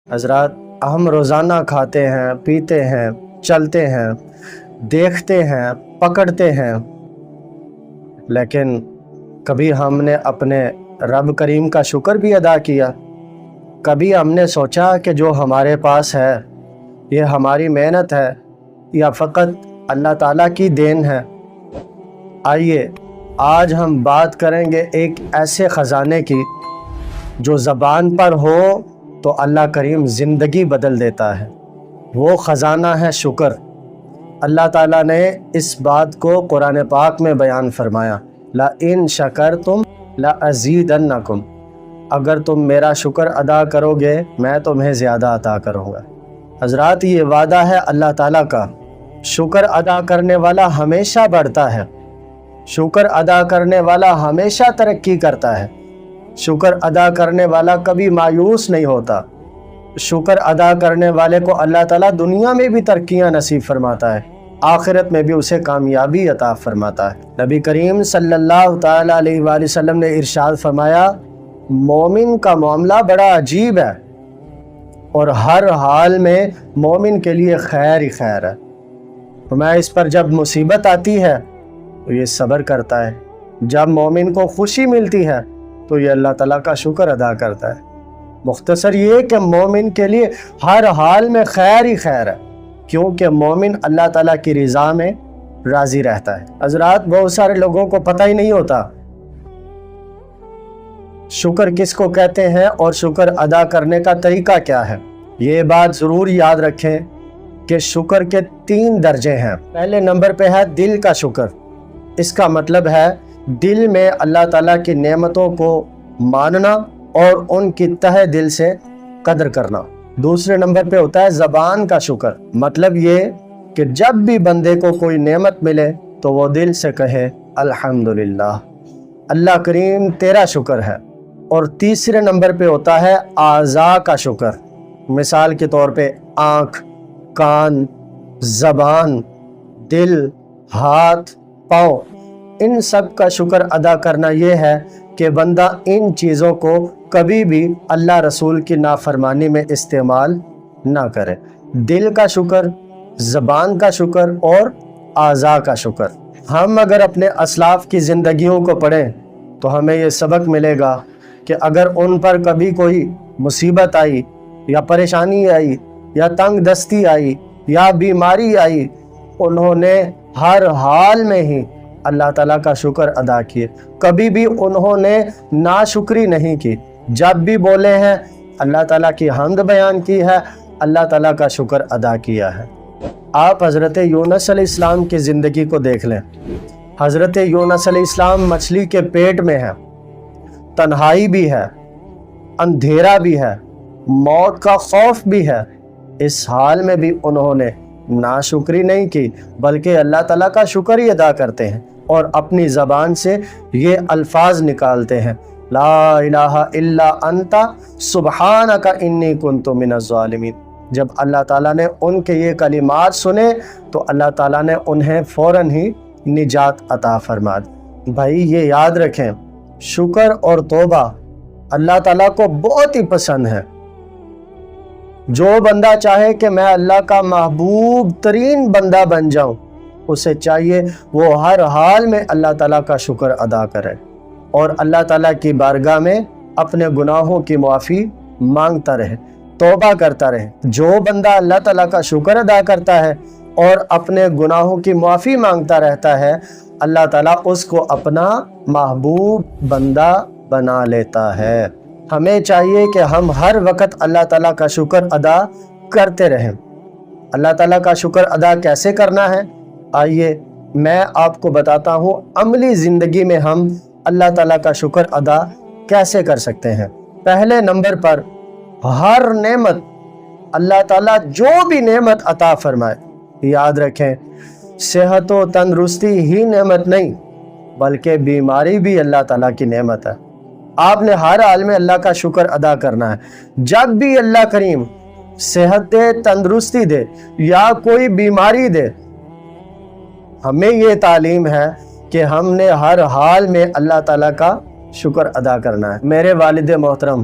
حضرات، ہم روزانہ کھاتے ہیں، پیتے ہیں، چلتے ہیں، دیکھتے ہیں، پکڑتے ہیں، لیکن کبھی ہم نے اپنے رب کریم کا شکر بھی ادا کیا؟ کبھی ہم نے سوچا کہ جو ہمارے پاس ہے یہ ہماری محنت ہے یا فقط اللہ تعالیٰ کی دین ہے؟ آئیے آج ہم بات کریں گے ایک ایسے خزانے کی جو زبان پر ہو تو اللہ کریم زندگی بدل دیتا ہے۔ وہ خزانہ ہے شکر۔ اللہ تعالیٰ نے اس بات کو قرآن پاک میں بیان فرمایا، لَإِن شَكَرْتُمْ لَأَزِيدَنَّكُمْ، اگر تم میرا شکر ادا کرو گے میں تمہیں زیادہ عطا کروں گا۔ حضرات، یہ وعدہ ہے اللہ تعالیٰ کا۔ شکر ادا کرنے والا ہمیشہ بڑھتا ہے، شکر ادا کرنے والا ہمیشہ ترقی کرتا ہے، شکر ادا کرنے والا کبھی مایوس نہیں ہوتا۔ شکر ادا کرنے والے کو اللہ تعالیٰ دنیا میں بھی ترقیاں نصیب فرماتا ہے، آخرت میں بھی اسے کامیابی عطا فرماتا ہے۔ نبی کریم صلی اللہ تعالیٰ علیہ وآلہ وسلم نے ارشاد فرمایا، مومن کا معاملہ بڑا عجیب ہے اور ہر حال میں مومن کے لیے خیر ہی خیر ہے۔ فرمایا اس پر جب مصیبت آتی ہے تو یہ صبر کرتا ہے، جب مومن کو خوشی ملتی ہے تو یہ اللہ تعالیٰ کا شکر ادا کرتا ہے۔ مختصر یہ کہ مومن کے لیے ہر حال میں خیر ہی خیر ہے، کیونکہ مومن اللہ تعالیٰ کی رضا میں راضی رہتا ہے۔ حضرات، بہت سارے لوگوں کو پتہ ہی نہیں ہوتا شکر کس کو کہتے ہیں اور شکر ادا کرنے کا طریقہ کیا ہے۔ یہ بات ضرور یاد رکھیں کہ شکر کے 3 درجے ہیں۔ پہلے نمبر پہ ہے دل کا شکر۔ اس کا مطلب ہے دل میں اللہ تعالیٰ کی نعمتوں کو ماننا اور ان کی تہہ دل سے قدر کرنا۔ دوسرے نمبر پہ ہوتا ہے زبان کا شکر۔ مطلب یہ کہ جب بھی بندے کو کوئی نعمت ملے تو وہ دل سے کہے الحمدللہ، اللہ کریم تیرا شکر ہے۔ اور تیسرے نمبر پہ ہوتا ہے اعضاء کا شکر۔ مثال کے طور پہ آنکھ، کان، زبان، دل، ہاتھ، پاؤں، ان سب کا شکر ادا کرنا یہ ہے کہ بندہ ان چیزوں کو کبھی بھی اللہ رسول کی نافرمانی میں استعمال نہ کرے۔ دل کا شکر، زبان کا شکر اور اعضاء کا شکر۔ ہم اگر اپنے اسلاف کی زندگیوں کو پڑھیں تو ہمیں یہ سبق ملے گا کہ اگر ان پر کبھی کوئی مصیبت آئی یا پریشانی آئی یا تنگ دستی آئی یا بیماری آئی، انہوں نے ہر حال میں ہی اللہ تعالیٰ کا شکر ادا کیے، کبھی بھی انہوں نے ناشکری نہیں کی۔ جب بھی بولے ہیں اللہ تعالیٰ کی حمد بیان کی ہے، اللہ تعالیٰ کا شکر ادا کیا ہے۔ آپ حضرت یونس علیہ السلام کی زندگی کو دیکھ لیں۔ حضرت یونس علیہ السلام مچھلی کے پیٹ میں ہیں، تنہائی بھی ہے، اندھیرا بھی ہے، موت کا خوف بھی ہے، اس حال میں بھی انہوں نے ناشکری نہیں کی بلکہ اللہ تعالیٰ کا شکر ہی ادا کرتے ہیں اور اپنی زبان سے یہ الفاظ نکالتے ہیں، لا الہ الا انت سبحانک انی کنت من الظالمین۔ جب اللہ تعالیٰ نے ان کے یہ کلمات سنے تو اللہ تعالیٰ نے انہیں فوراً ہی نجات عطا فرما دی۔ بھائی یہ یاد رکھیں، شکر اور توبہ اللہ تعالیٰ کو بہت ہی پسند ہے۔ جو بندہ چاہے کہ میں اللہ کا محبوب ترین بندہ بن جاؤں، اسے چاہیے وہ ہر حال میں اللہ تعالیٰ کا شکر ادا کرے اور اللہ تعالیٰ کی بارگاہ میں اپنے گناہوں کی معافی مانگتا رہے، توبہ کرتا رہے۔ جو بندہ اللہ تعالیٰ کا شکر ادا کرتا ہے اور اپنے گناہوں کی معافی مانگتا رہتا ہے، اللہ تعالیٰ اس کو اپنا محبوب بندہ بنا لیتا ہے۔ ہمیں چاہیے کہ ہم ہر وقت اللہ تعالیٰ کا شکر ادا کرتے رہیں۔ اللہ تعالیٰ کا شکر ادا کیسے کرنا ہے؟ آئیے میں آپ کو بتاتا ہوں عملی زندگی میں ہم اللہ تعالیٰ کا شکر ادا کیسے کر سکتے ہیں۔ پہلے نمبر پر ہر نعمت اللہ تعالیٰ جو بھی نعمت عطا فرمائے، یاد رکھیں صحت و تندرستی ہی نعمت نہیں بلکہ بیماری بھی اللہ تعالیٰ کی نعمت ہے۔ آپ نے ہر حال میں اللہ کا شکر ادا کرنا ہے۔ جب بھی اللہ کریم صحت دے، تندرستی دے یا کوئی بیماری دے، ہمیں یہ تعلیم ہے کہ ہم نے ہر حال میں اللہ تعالیٰ کا شکر ادا کرنا ہے۔ میرے والد محترم